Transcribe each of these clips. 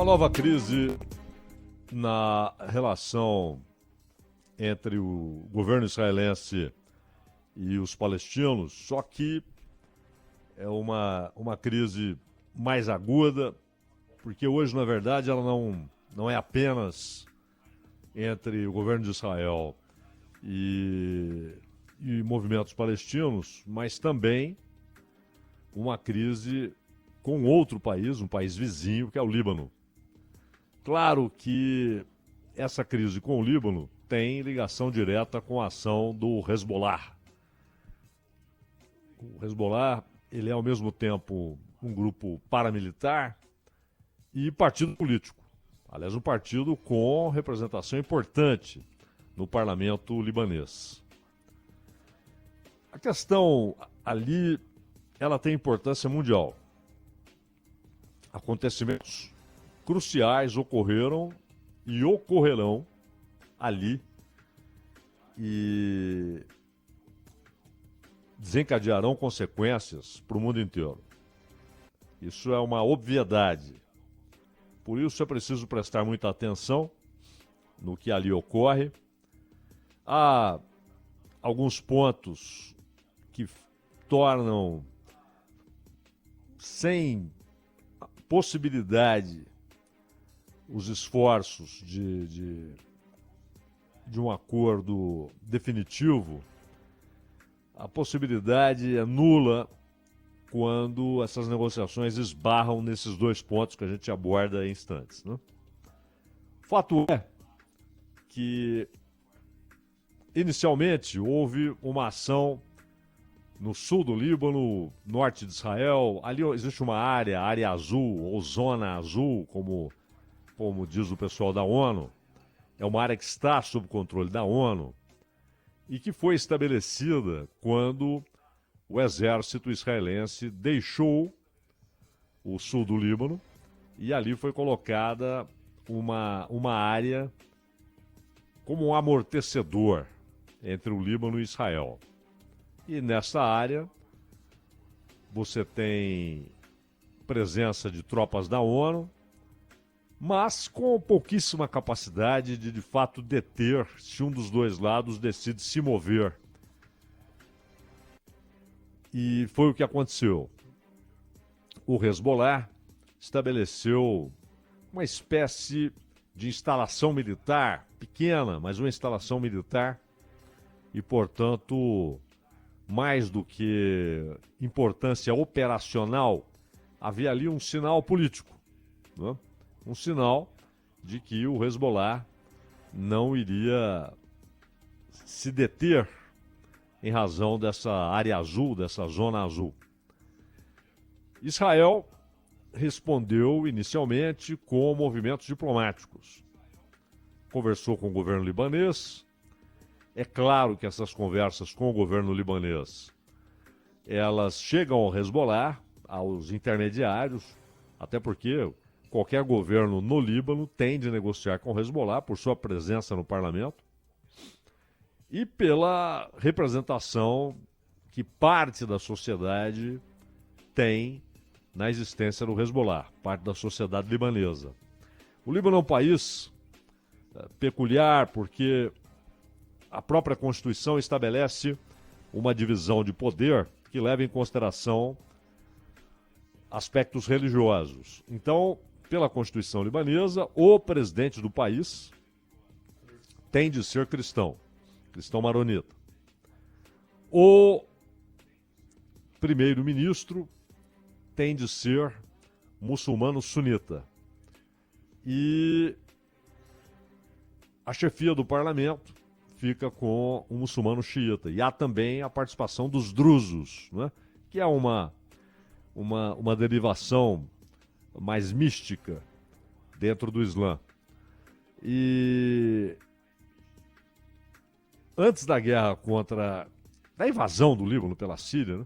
nova crise na relação entre o governo israelense e os palestinos, só que é uma crise mais aguda, porque hoje, na verdade, ela não é apenas entre o governo de Israel e movimentos palestinos, mas também uma crise com outro país, um país vizinho, que é o Líbano. Claro que essa crise com o Líbano tem ligação direta com a ação do Hezbollah. O Hezbollah, ele é ao mesmo tempo um grupo paramilitar e partido político. Aliás, um partido com representação importante no parlamento libanês. A questão ali, ela tem importância mundial. Acontecimentos cruciais ocorreram e ocorrerão ali e desencadearão consequências para o mundo inteiro. Isso é uma obviedade. Por isso é preciso prestar muita atenção no que ali ocorre. Há alguns pontos que tornam sem possibilidade os esforços de um acordo definitivo. A possibilidade é nula quando essas negociações esbarram nesses dois pontos que a gente aborda em instantes, né? Fato é que, inicialmente, houve uma ação no sul do Líbano, norte de Israel. Ali existe uma área azul, ou zona azul, como diz o pessoal da ONU. É uma área que está sob controle da ONU e que foi estabelecida quando o exército israelense deixou o sul do Líbano e ali foi colocada uma área como um amortecedor entre o Líbano e Israel. E nessa área você tem presença de tropas da ONU, mas com pouquíssima capacidade de fato deter se um dos dois lados decide se mover. E foi o que aconteceu. O Hezbollah estabeleceu uma espécie de instalação militar, pequena, mas uma instalação militar, e, portanto, mais do que importância operacional, havia ali um sinal político, né? Um sinal de que o Hezbollah não iria se deter em razão dessa área azul, dessa zona azul. Israel respondeu inicialmente com movimentos diplomáticos. Conversou com o governo libanês. É claro que essas conversas com o governo libanês, elas chegam ao Hezbollah, aos intermediários, até porque qualquer governo no Líbano tem de negociar com o Hezbollah por sua presença no parlamento e pela representação que parte da sociedade tem na existência do Hezbollah, parte da sociedade libanesa. O Líbano é um país peculiar porque a própria Constituição estabelece uma divisão de poder que leva em consideração aspectos religiosos. Então, pela Constituição libanesa, o presidente do país tem de ser cristão maronita. O primeiro-ministro tem de ser muçulmano sunita. E a chefia do parlamento fica com um muçulmano xiita. E há também a participação dos drusos, né? Que é uma derivação mais mística dentro do Islã. E antes da guerra da invasão do Líbano pela Síria, né?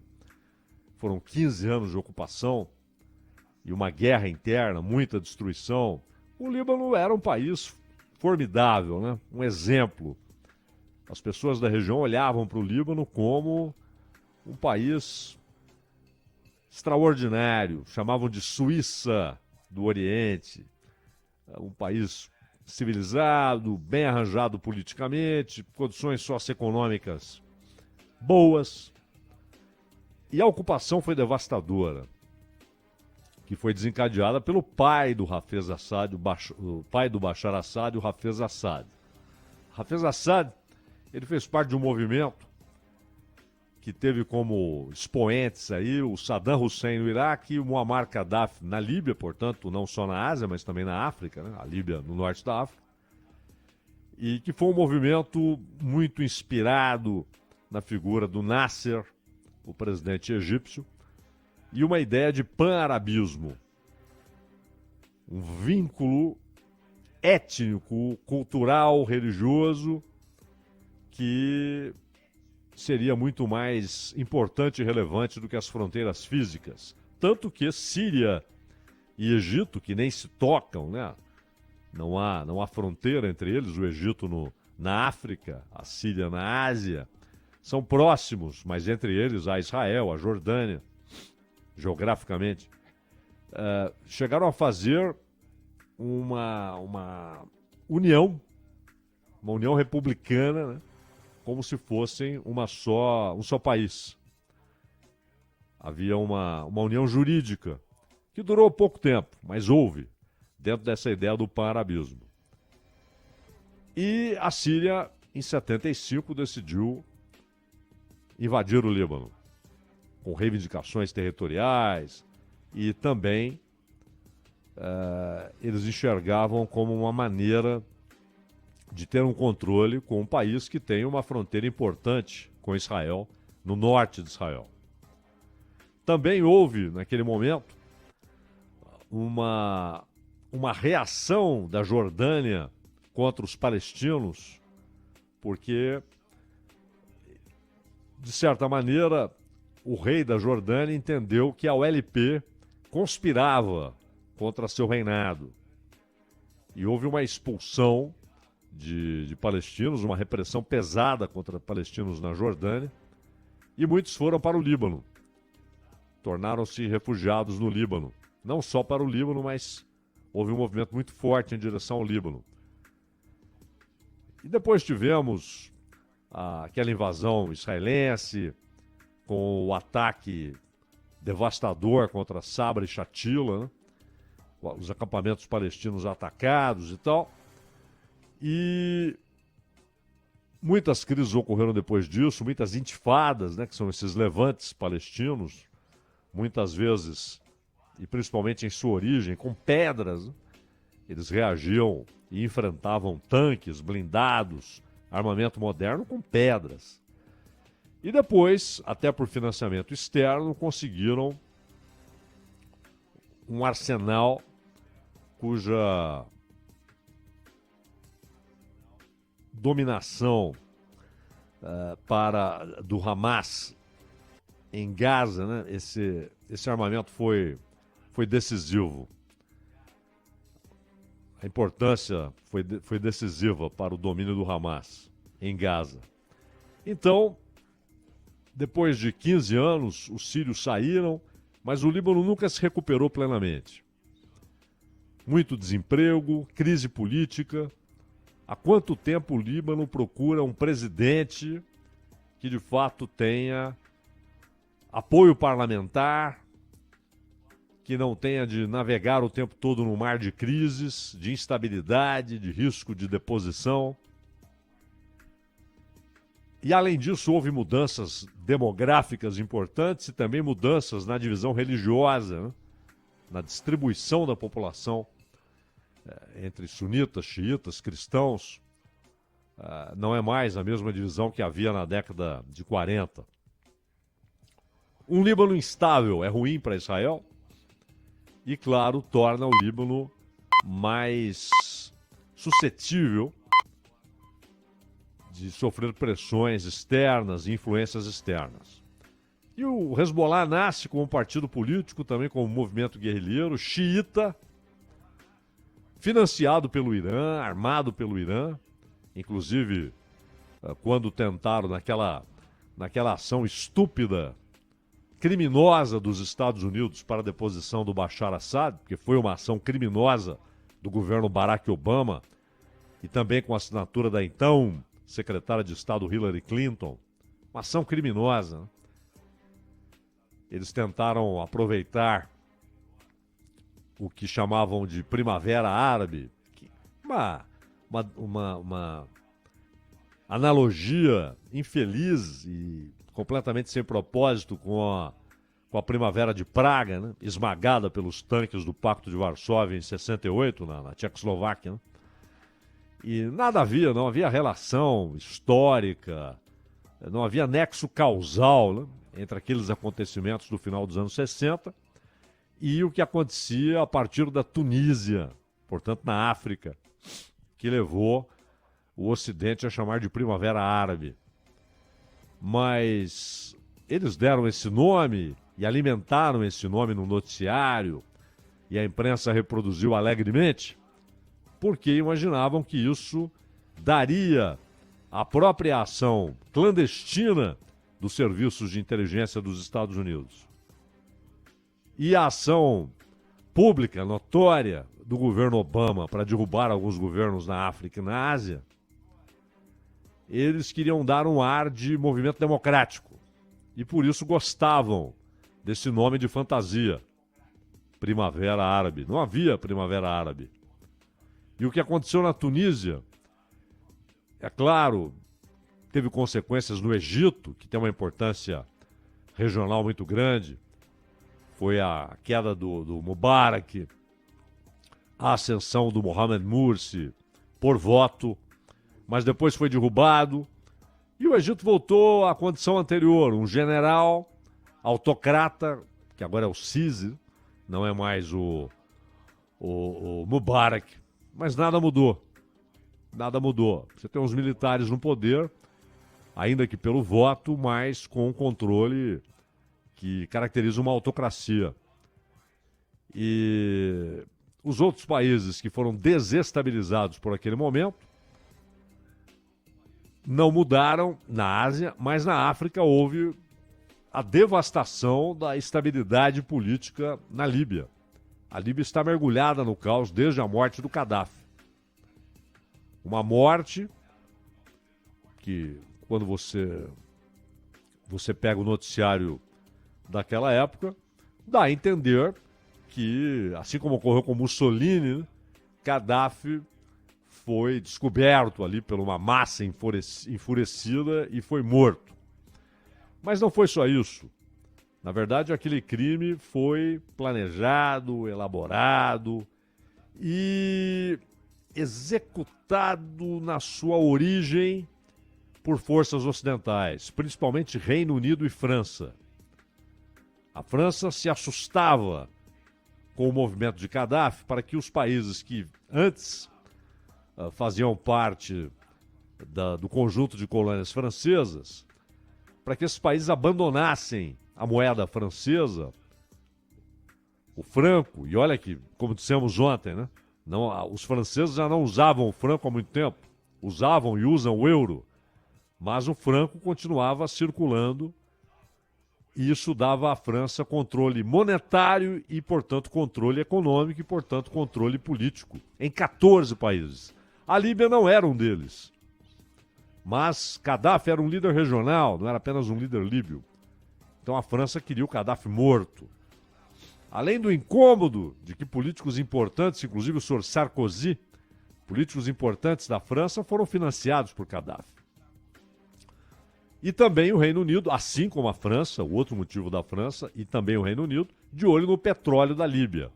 Foram 15 anos de ocupação e uma guerra interna, muita destruição. O Líbano era um país formidável, né? Um exemplo. As pessoas da região olhavam para o Líbano como um país extraordinário, chamavam de Suíça do Oriente. um país civilizado, bem arranjado politicamente, condições socioeconômicas boas. E a ocupação foi devastadora, que foi desencadeada pelo pai do Hafez Assad, o pai do Bashar Assad, o Hafez Assad. Hafez Assad, ele fez parte de um movimento que teve como expoentes aí o Saddam Hussein no Iraque e o Muammar Gaddafi na Líbia, portanto, não só na Ásia, mas também na África, né? A Líbia no norte da África. E que foi um movimento muito inspirado na figura do Nasser, o presidente egípcio, e uma ideia de pan-arabismo. Um vínculo étnico, cultural, religioso, que seria muito mais importante e relevante do que as fronteiras físicas. Tanto que Síria e Egito, que nem se tocam, né? Não há fronteira entre eles, o Egito na África, a Síria na Ásia, são próximos, mas entre eles há Israel, a Jordânia, geograficamente. Chegaram a fazer uma união republicana, né? Como se fossem um só país. Havia uma união jurídica que durou pouco tempo, mas houve, dentro dessa ideia do pan-arabismo. E a Síria, em 75, decidiu invadir o Líbano, com reivindicações territoriais e também eles enxergavam como uma maneira de ter um controle com um país que tem uma fronteira importante com Israel, no norte de Israel. Também houve, naquele momento, uma reação da Jordânia contra os palestinos, porque, de certa maneira, o rei da Jordânia entendeu que a OLP conspirava contra seu reinado. E houve uma expulsão de palestinos, uma repressão pesada contra palestinos na Jordânia, e muitos foram para o Líbano. Tornaram-se refugiados no Líbano. Não só para o Líbano, mas houve um movimento muito forte em direção ao Líbano. E depois tivemos aquela invasão israelense, com o ataque devastador contra Sabra e Shatila, né? Os acampamentos palestinos atacados e tal. E muitas crises ocorreram depois disso, muitas intifadas, né, que são esses levantes palestinos, muitas vezes, e principalmente em sua origem, com pedras, né? Eles reagiam e enfrentavam tanques, blindados, armamento moderno com pedras. E depois, até por financiamento externo, conseguiram um arsenal cuja dominação do Hamas em Gaza, né? Esse armamento foi decisivo. A importância foi decisiva para o domínio do Hamas em Gaza. Então, depois de 15 anos, os sírios saíram, mas o Líbano nunca se recuperou plenamente. Muito desemprego, crise política. Há quanto tempo o Líbano procura um presidente que de fato tenha apoio parlamentar, que não tenha de navegar o tempo todo no mar de crises, de instabilidade, de risco de deposição? E além disso, houve mudanças demográficas importantes e também mudanças na divisão religiosa, né? Na distribuição da população entre sunitas, xiitas, cristãos. Não é mais a mesma divisão que havia na década de 40. Um Líbano instável é ruim para Israel e, claro, torna o Líbano mais suscetível de sofrer pressões externas e influências externas. E o Hezbollah nasce como um partido político, também como um movimento guerrilheiro, xiita, financiado pelo Irã, armado pelo Irã, inclusive quando tentaram naquela ação estúpida, criminosa dos Estados Unidos para a deposição do Bashar Assad, porque foi uma ação criminosa do governo Barack Obama e também com a assinatura da então secretária de Estado Hillary Clinton, uma ação criminosa, né? Eles tentaram aproveitar o que chamavam de Primavera Árabe, uma analogia infeliz e completamente sem propósito com a Primavera de Praga, né? Esmagada pelos tanques do Pacto de Varsóvia em 68, na Tchecoslováquia. Né? E nada havia, não havia relação histórica, não havia nexo causal, né? Entre aqueles acontecimentos do final dos anos 60 e o que acontecia a partir da Tunísia, portanto na África, que levou o Ocidente a chamar de Primavera Árabe. Mas eles deram esse nome e alimentaram esse nome no noticiário e a imprensa reproduziu alegremente porque imaginavam que isso daria à própria ação clandestina dos serviços de inteligência dos Estados Unidos e a ação pública, notória, do governo Obama para derrubar alguns governos na África e na Ásia, eles queriam dar um ar de movimento democrático e por isso gostavam desse nome de fantasia, Primavera Árabe. Não havia Primavera Árabe. E o que aconteceu na Tunísia, é claro, teve consequências no Egito, que tem uma importância regional muito grande. Foi a queda do Mubarak, a ascensão do Mohamed Morsi por voto, mas depois foi derrubado. E o Egito voltou à condição anterior, um general autocrata, que agora é o Sisi, não é mais o Mubarak, mas nada mudou. Nada mudou. Você tem uns militares no poder, ainda que pelo voto, mas com um controle que caracteriza uma autocracia. E os outros países que foram desestabilizados por aquele momento não mudaram na Ásia, mas na África houve a devastação da estabilidade política na Líbia. A Líbia está mergulhada no caos desde a morte do Gaddafi. Uma morte que, quando você pega o noticiário daquela época, dá a entender que, assim como ocorreu com Mussolini, né, Gaddafi foi descoberto ali por uma massa enfurecida e foi morto. Mas não foi só isso. Na verdade, aquele crime foi planejado, elaborado e executado na sua origem por forças ocidentais, principalmente Reino Unido e França. A França se assustava com o movimento de Gaddafi para que os países que antes faziam parte do conjunto de colônias francesas, para que esses países abandonassem a moeda francesa, o franco, e olha que, como dissemos ontem, né? Não, os franceses já não usavam o franco há muito tempo, usavam e usam o euro, mas o franco continuava circulando e isso dava à França controle monetário e, portanto, controle econômico e, portanto, controle político em 14 países. A Líbia não era um deles. Mas Gaddafi era um líder regional, não era apenas um líder líbio. Então a França queria o Gaddafi morto. Além do incômodo de que políticos importantes, inclusive o Sr. Sarkozy, políticos importantes da França, foram financiados por Gaddafi. E também o Reino Unido, assim como a França, o outro motivo da França, e também o Reino Unido, de olho no petróleo da Líbia.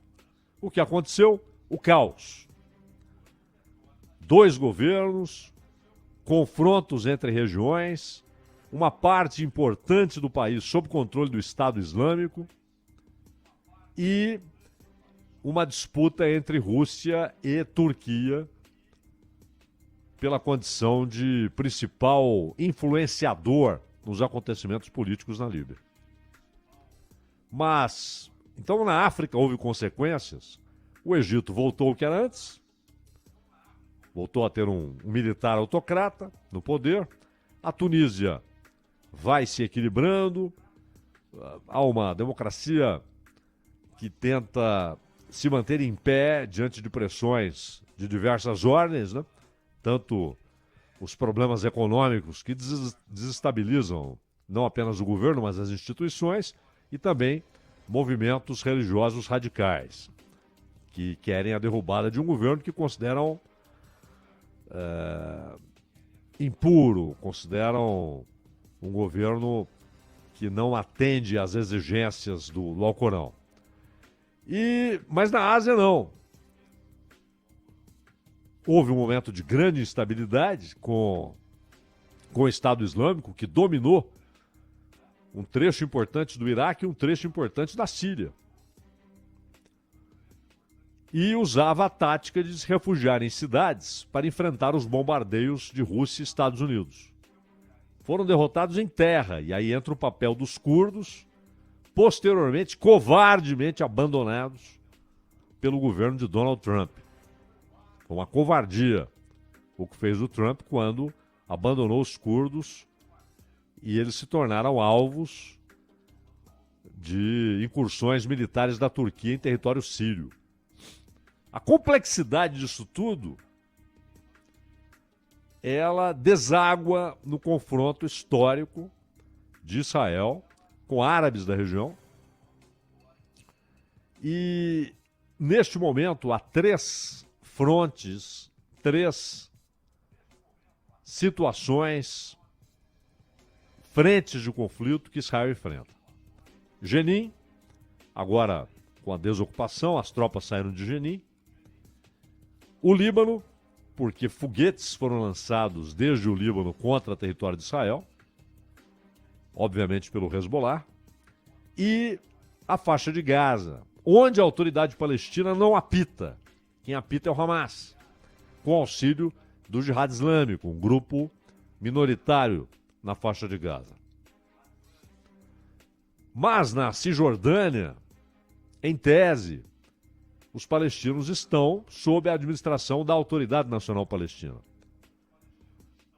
O que aconteceu? O caos. 2 governos, confrontos entre regiões, uma parte importante do país sob controle do Estado Islâmico e uma disputa entre Rússia e Turquia pela condição de principal influenciador nos acontecimentos políticos na Líbia. Mas, então na África houve consequências. O Egito voltou ao que era antes, voltou a ter um militar autocrata no poder. A Tunísia vai se equilibrando. Há uma democracia que tenta se manter em pé diante de pressões de diversas ordens, né? Tanto os problemas econômicos que desestabilizam não apenas o governo, mas as instituições, e também movimentos religiosos radicais, que querem a derrubada de um governo que consideram impuro, consideram um governo que não atende às exigências do Alcorão. Mas na Ásia não. Houve um momento de grande instabilidade com o Estado Islâmico, que dominou um trecho importante do Iraque e um trecho importante da Síria. E usava a tática de se refugiar em cidades para enfrentar os bombardeios de Rússia e Estados Unidos. Foram derrotados em terra, e aí entra o papel dos curdos, posteriormente, covardemente abandonados pelo governo de Donald Trump. Foi uma covardia o que fez o Trump quando abandonou os curdos e eles se tornaram alvos de incursões militares da Turquia em território sírio. A complexidade disso tudo, ela deságua no confronto histórico de Israel com árabes da região. E, neste momento, há 3 frontes, 3 situações, frentes de conflito que Israel enfrenta. Jenin, agora com a desocupação, as tropas saíram de Jenin. O Líbano, porque foguetes foram lançados desde o Líbano contra o território de Israel, obviamente pelo Hezbollah, e a faixa de Gaza, onde a autoridade palestina não apita. Quem apita é o Hamas, com auxílio do Jihad Islâmico, um grupo minoritário na faixa de Gaza. Mas na Cisjordânia, em tese, os palestinos estão sob a administração da Autoridade Nacional Palestina.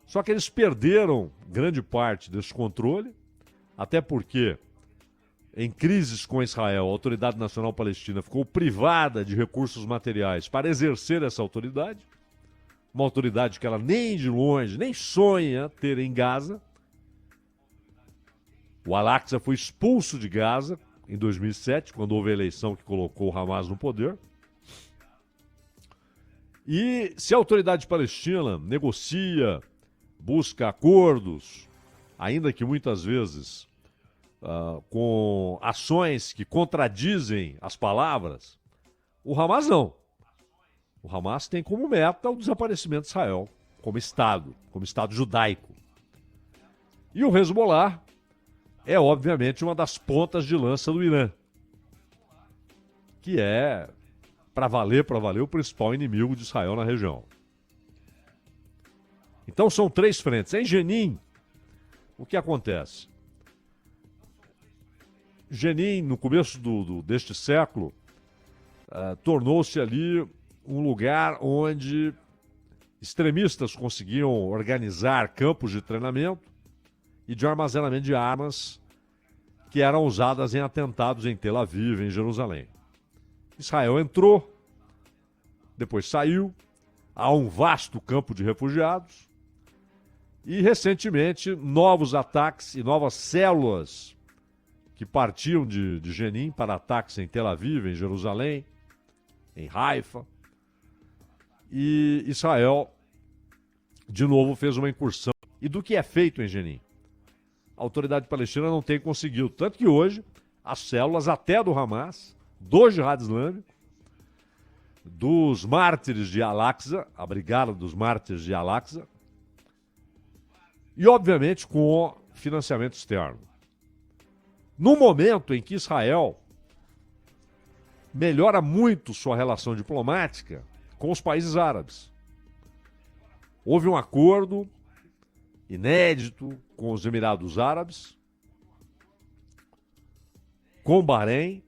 Só que eles perderam grande parte desse controle, até porque, em crises com Israel, a Autoridade Nacional Palestina ficou privada de recursos materiais para exercer essa autoridade, uma autoridade que ela nem de longe, nem sonha ter em Gaza. O Al-Aqsa foi expulso de Gaza em 2007, quando houve a eleição que colocou o Hamas no poder. E se a autoridade palestina negocia, busca acordos, ainda que muitas vezes com ações que contradizem as palavras, o Hamas não. O Hamas tem como meta o desaparecimento de Israel como Estado judaico. E o Hezbollah é, obviamente, uma das pontas de lança do Irã, que é, para valer, o principal inimigo de Israel na região. Então são 3 frentes. Em Jenin, o que acontece? Jenin, no começo deste século, tornou-se ali um lugar onde extremistas conseguiam organizar campos de treinamento e de armazenamento de armas que eram usadas em atentados em Tel Aviv, em Jerusalém. Israel entrou, depois saiu, há um vasto campo de refugiados e, recentemente, novos ataques e novas células que partiam de Jenin para ataques em Tel Aviv, em Jerusalém, em Haifa. E Israel, de novo, fez uma incursão. E do que é feito em Jenin? A autoridade palestina não tem conseguido. Tanto que hoje, as células até do Hamas, do Jihad Islâmico, dos mártires de Al-Aqsa, a brigada dos mártires de Al-Aqsa, e, obviamente, com financiamento externo. No momento em que Israel melhora muito sua relação diplomática com os países árabes. Houve um acordo inédito com os Emirados Árabes, com Bahrein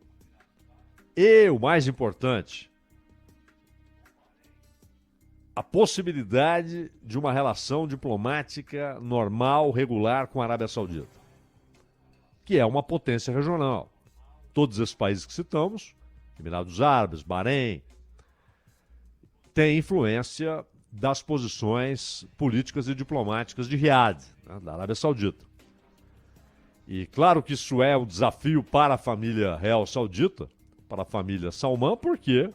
e, o mais importante, a possibilidade de uma relação diplomática normal, regular com a Arábia Saudita, que é uma potência regional. Todos esses países que citamos Emirados Árabes, Bahrein, tem influência das posições políticas e diplomáticas de Riad, né, da Arábia Saudita. E claro que isso é um desafio para a família real saudita, para a família Salman, porque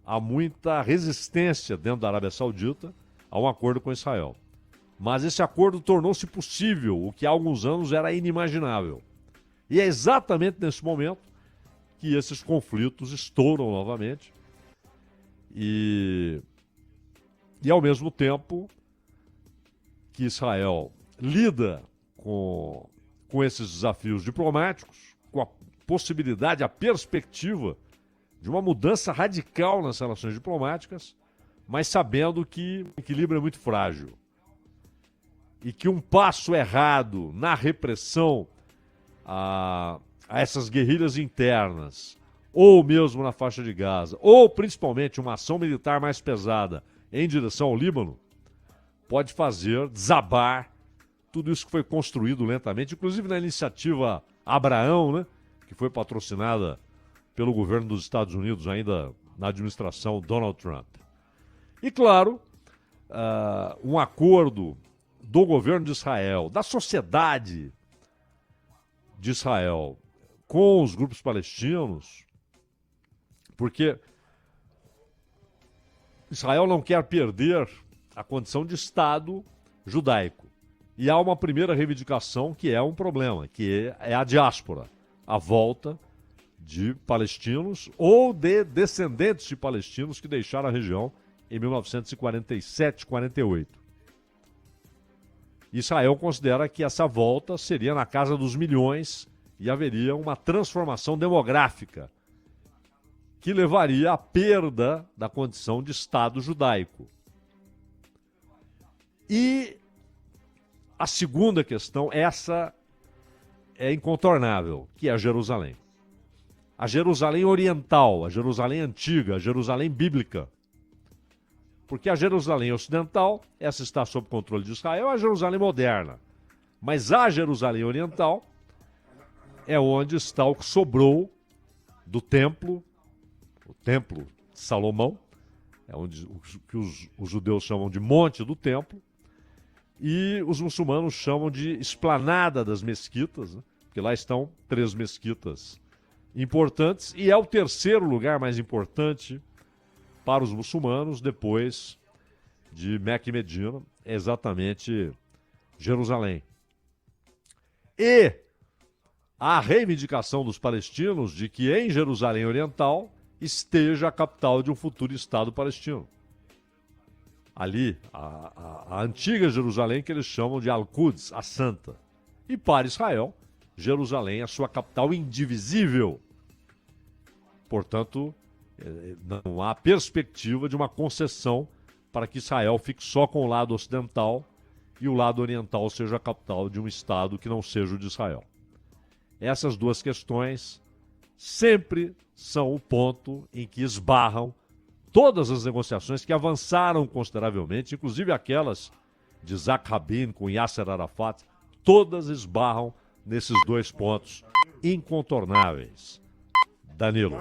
há muita resistência dentro da Arábia Saudita a um acordo com Israel. Mas esse acordo tornou-se possível, o que há alguns anos era inimaginável. E é exatamente nesse momento que esses conflitos estouram novamente e ao mesmo tempo que Israel lida com esses desafios diplomáticos, com a possibilidade, a perspectiva de uma mudança radical nas relações diplomáticas, mas sabendo que o equilíbrio é muito frágil e que um passo errado na repressão a essas guerrilhas internas, ou mesmo na faixa de Gaza, ou principalmente uma ação militar mais pesada em direção ao Líbano, pode fazer desabar tudo isso que foi construído lentamente, inclusive na iniciativa Abraão, né, que foi patrocinada pelo governo dos Estados Unidos ainda na administração Donald Trump. E claro, um acordo do governo de Israel, da sociedade de Israel com os grupos palestinos, porque Israel não quer perder a condição de Estado judaico. E há uma primeira reivindicação que é um problema, que é a diáspora, a volta de palestinos ou de descendentes de palestinos que deixaram a região em 1947, 48. Israel considera que essa volta seria na casa dos milhões e haveria uma transformação demográfica que levaria à perda da condição de Estado judaico. E a segunda questão, essa é incontornável, que é a Jerusalém. A Jerusalém oriental, a Jerusalém antiga, a Jerusalém bíblica. Porque a Jerusalém ocidental, essa está sob controle de Israel, é a Jerusalém moderna. Mas a Jerusalém oriental é onde está o que sobrou do templo, o templo de Salomão, é onde o que os judeus chamam de Monte do Templo, e os muçulmanos chamam de Esplanada das Mesquitas, né? Porque lá estão 3 mesquitas importantes, e é o terceiro lugar mais importante para os muçulmanos, depois de Meca e Medina, é exatamente Jerusalém. E a reivindicação dos palestinos de que em Jerusalém Oriental esteja a capital de um futuro Estado palestino. Ali, a antiga Jerusalém, que eles chamam de Al-Quds, a Santa. E para Israel, Jerusalém é a sua capital indivisível. Portanto, não há perspectiva de uma concessão para que Israel fique só com o lado ocidental e o lado oriental seja a capital de um Estado que não seja o de Israel. Essas duas questões sempre são o ponto em que esbarram todas as negociações que avançaram consideravelmente, inclusive aquelas de Isaac Rabin com Yasser Arafat, todas esbarram nesses 2 pontos incontornáveis. Danilo.